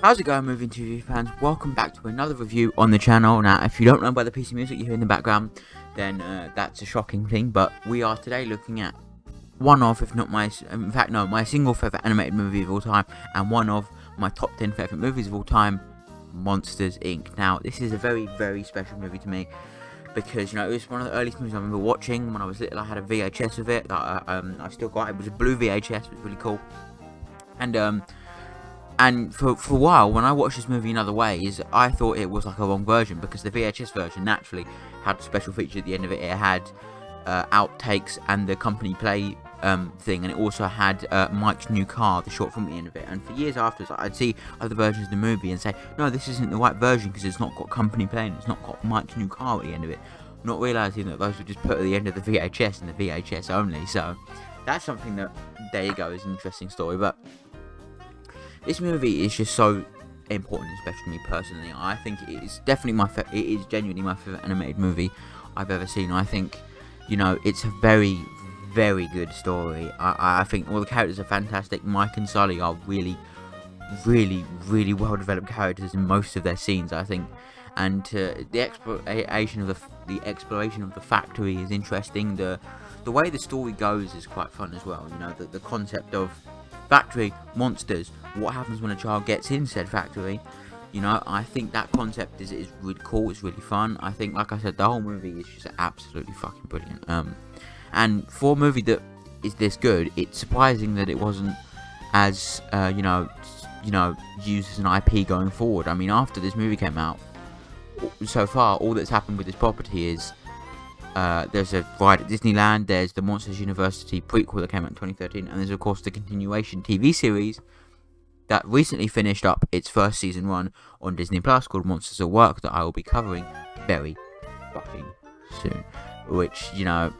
How's it going, movie and TV fans? Welcome back to another review on the channel. Now, if you don't know by the piece of music you hear in the background, then that's a shocking thing. But we are today looking at one of, if not my, in fact, no, my single favorite animated movie of all time, and one of my top 10 favorite movies of all time, Monsters Inc. Now, this is a very, very special movie to me because it was one of the earliest movies I remember watching when I was little. I had a VHS of it that I still got. It was a blue VHS, it was really cool, and for a while, when I watched this movie in other ways, I thought it was like a wrong version because the VHS version naturally had a special feature at the end of it. It had outtakes and the company play thing, and it also had Mike's New Car, the short film at the end of it. And for years afterwards, I'd see other versions of the movie and say, no, this isn't the right version because it's not got company playing, it's not got Mike's New Car at the end of it. Not realising that those were just put at the end of the VHS and the VHS only. So that's something that, there you go, is an interesting story. But this movie is just so important, especially to me personally. I think it is definitely it is genuinely my favorite animated movie I've ever seen. I think, it's a very, very good story. I think all the characters are fantastic. Mike and Sully are really, really, really well developed characters in most of their scenes, I think. And the exploration of the factory is interesting. The way the story goes is quite fun as well. The concept of factory, monsters, what happens when a child gets in said factory. I think that concept is really cool, it's really fun. I think, like I said, the whole movie is just absolutely fucking brilliant. And for a movie that is this good, it's surprising that it wasn't as, used as an IP going forward. I mean, after this movie came out, so far, all that's happened with this property is there's a ride at Disneyland, there's the Monsters University prequel that came out in 2013, and there's of course the continuation TV series that recently finished up its first season run on Disney Plus called Monsters at Work that I will be covering very fucking soon. Which,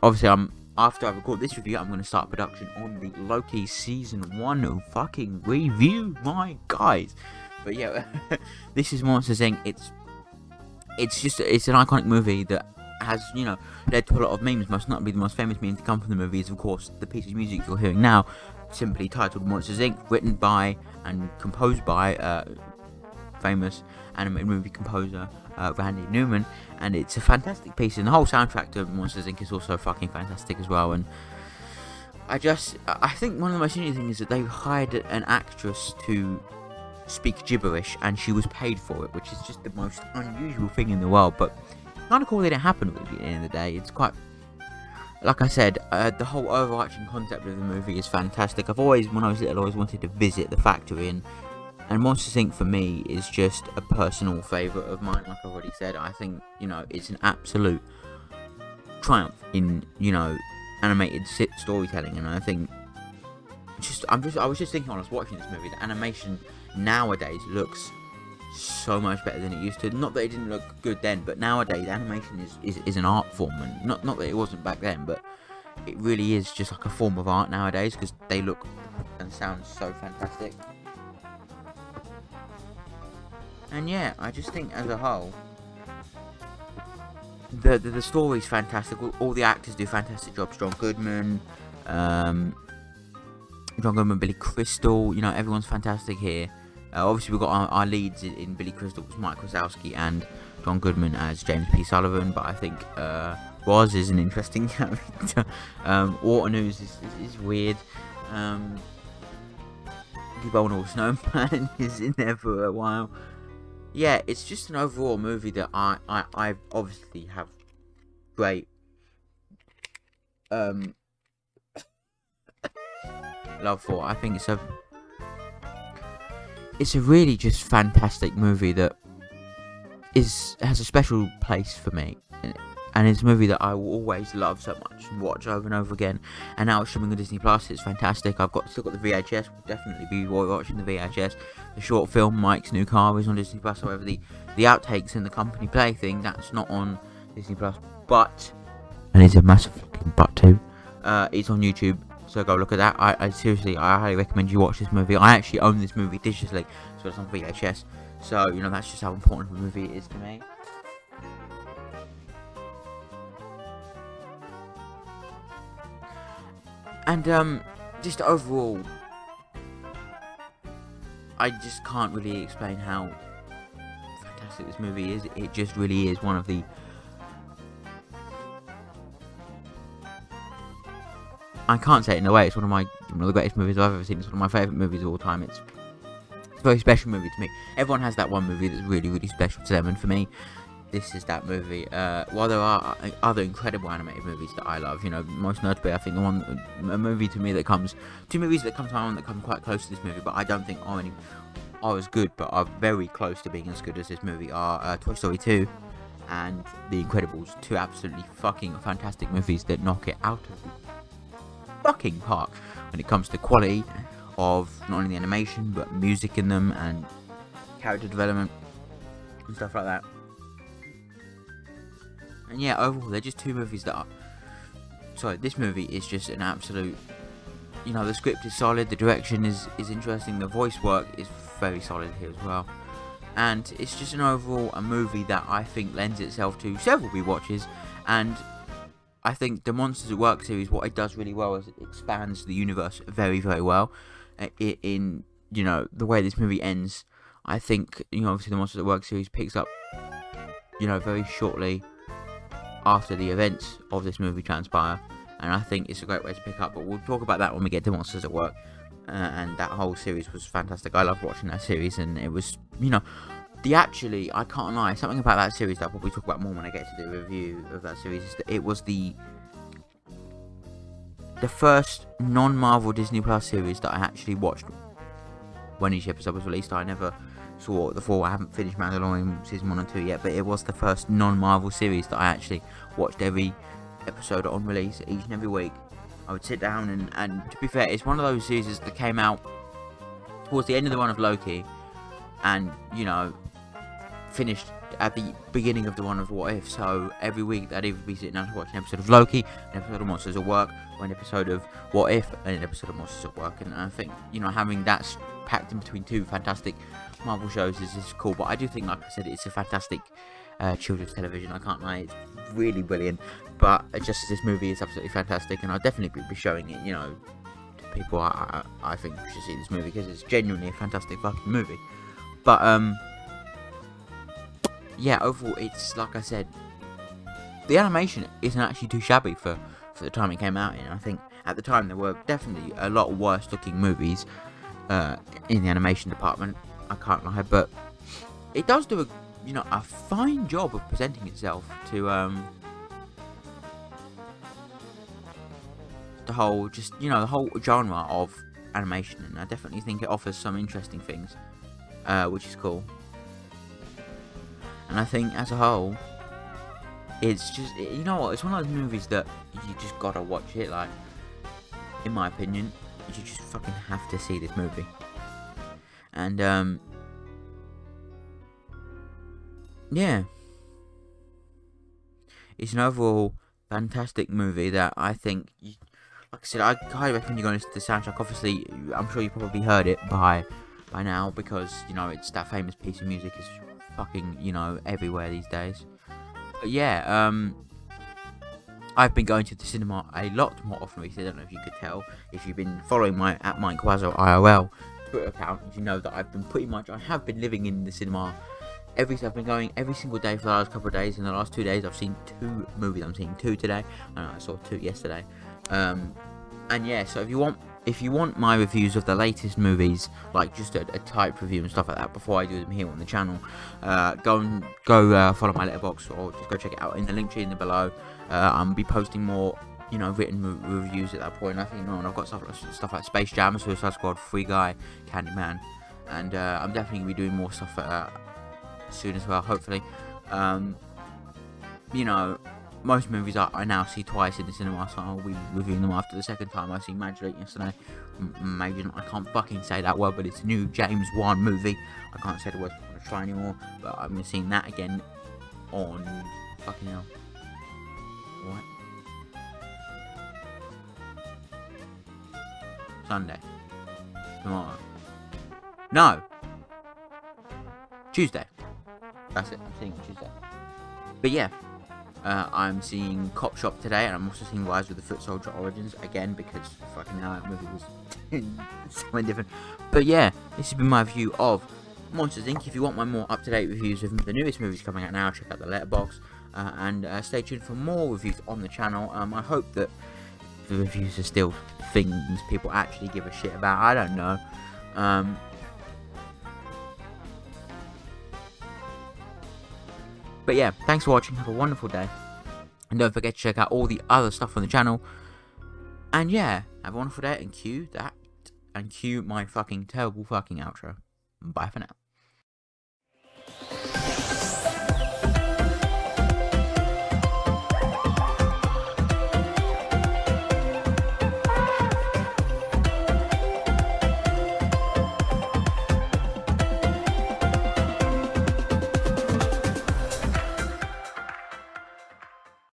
obviously after I record this review, I'm going to start production on the Loki season 1 fucking review, my guys. But yeah, this is Monsters Inc. It's an iconic movie that has, led to a lot of memes. Most notably, the most famous meme to come from the movie is, of course, the piece of music you're hearing now, simply titled Monsters Inc., written by and composed by famous animated movie composer Randy Newman, and it's a fantastic piece, and the whole soundtrack to Monsters Inc. is also fucking fantastic as well. And I think one of the most interesting things is that they hired an actress to speak gibberish, and she was paid for it, which is just the most unusual thing in the world, but kind of cool that it happened with it at the end of the day. It's quite, like I said, the whole overarching concept of the movie is fantastic. When I was little, I always wanted to visit the factory, and Monsters Inc. for me is just a personal favourite of mine. Like I've already said, I think, it's an absolute triumph in, animated storytelling, and I think I was just thinking when I was watching this movie, the animation nowadays looks so much better than it used to. Not that it didn't look good then, but nowadays animation is an art form, and not that it wasn't back then, but it really is just like a form of art nowadays because they look and sound so fantastic. And yeah, I just think as a whole, the story's fantastic. All the actors do fantastic jobs. John Goodman, Billy Crystal, everyone's fantastic here. Obviously, we've got our leads in Billy Crystal, Mike Wazowski, and John Goodman as James P. Sullivan, but I think Roz is an interesting character. Waternoose is weird. Bono Snowman is in there for a while. Yeah, it's just an overall movie that I obviously have great love for. I think it's a really just fantastic movie that has a special place for me, and it's a movie that I will always love so much and watch over and over again. And now it's streaming on Disney Plus. It's fantastic. I've still got the VHS. We'll definitely be watching the VHS. The short film Mike's New Car is on Disney Plus. However, the outtakes and the company play thing, that's not on Disney Plus. But, and it's a massive fucking but too, it's on YouTube. So go look at that. I seriously, I highly recommend you watch this movie. I actually own this movie digitally, so it's on VHS. So, that's just how important of a movie it is to me. And, just overall, I just can't really explain how fantastic this movie is. It just really is one of the... I can't say it in a way. It's one of the greatest movies I've ever seen. It's one of my favourite movies of all time. It's a very special movie to me. Everyone has that one movie that's really, really special to them, and for me, this is that movie. While there are other incredible animated movies that I love, most notably, I think two movies that come to mind that come quite close to this movie, but I don't think are as good, but are very close to being as good as this movie, are Toy Story 2 and The Incredibles. Two absolutely fucking fantastic movies that knock it out of the fucking park when it comes to quality of not only the animation but music in them and character development and stuff like that. And yeah, overall, they're just two movies that are... Sorry, this movie is just an absolute... the script is solid, the direction is interesting, the voice work is very solid here as well. And it's just a movie that I think lends itself to several rewatches. And I think the Monsters at Work series, what it does really well is it expands the universe very, very well. In the way this movie ends, I think, obviously the Monsters at Work series picks up, very shortly after the events of this movie transpire, and I think it's a great way to pick up, but we'll talk about that when we get to Monsters at Work. And that whole series was fantastic. I loved watching that series, and it was, I can't lie, something about that series that I'll probably talk about more when I get to the review of that series is that it was the first non-Marvel Disney Plus series that I actually watched when each episode was released. I never saw the full... I haven't finished Mandalorian season 1 and 2 yet, but it was the first non-Marvel series that I actually watched every episode on release each and every week. I would sit down and to be fair, it's one of those series that came out towards the end of the run of Loki, and finished at the beginning of the one of What If. So every week I'd either be sitting down to watch an episode of Loki, an episode of Monsters at Work, or an episode of What If, and an episode of Monsters at Work. And I think having that packed in between two fantastic Marvel shows is cool. But I do think, like I said, it's a fantastic children's television. I can't lie, it's really brilliant. But just as this movie is absolutely fantastic, and I'll definitely be showing it, to people. I think you should see this movie because it's genuinely a fantastic fucking movie. But yeah, overall, it's like I said, the animation isn't actually too shabby for the time it came out in. I think at the time there were definitely a lot worse looking movies in the animation department. I can't lie, but it does do a fine job of presenting itself to the whole genre of animation, and I definitely think it offers some interesting things, which is cool. And I think as a whole, it's just, it's one of those movies that you just gotta watch it. Like, in my opinion, you just fucking have to see this movie. And yeah, it's an overall fantastic movie that I think, like I said, I highly recommend you go and listen to the soundtrack. Obviously, I'm sure you probably heard it by now, because it's that famous piece of music is fucking everywhere these days. But yeah, I've been going to the cinema a lot more often recently. I don't know if you could tell if you've been following my at Mike Quazzo IRL Twitter account. You know that I have been living in the cinema. I've been going every single day for the last couple of days. In the last 2 days, I've seen 2 movies. I'm seeing 2 today, and I saw 2 yesterday. And yeah, so if you want my reviews of the latest movies, like just a type review and stuff like that, before I do them here on the channel, go follow my letterbox, or just go check it out in the link tree in the below. I'll be posting more, written reviews at that point. I think, and I've got stuff like Space Jam, Suicide Squad, Free Guy, Candyman, and I'm definitely gonna be doing more stuff soon as well, hopefully. Most movies I now see twice in the cinema, so I'll be reviewing them after the second time. I seen Magdalene yesterday. I can't fucking say that word, but it's a new James Wan movie. I can't say the word, I'm gonna try anymore, but I'm gonna see that again on fucking hell. What? Sunday. Tomorrow. No! Tuesday. That's it, I'm seeing it on Tuesday. But yeah, I'm seeing Cop Shop today, and I'm also seeing Rise of the Foot Soldier Origins again, because fucking hell, that movie was something different. But yeah, this has been my view of Monsters Inc. If you want my more up-to-date reviews of the newest movies coming out now, check out the Letterboxd, and stay tuned for more reviews on the channel. I hope that the reviews are still things people actually give a shit about. I don't know. But yeah, thanks for watching. Have a wonderful day. And don't forget to check out all the other stuff on the channel. And yeah, have a wonderful day, and cue that. And cue my fucking terrible fucking outro. Bye for now.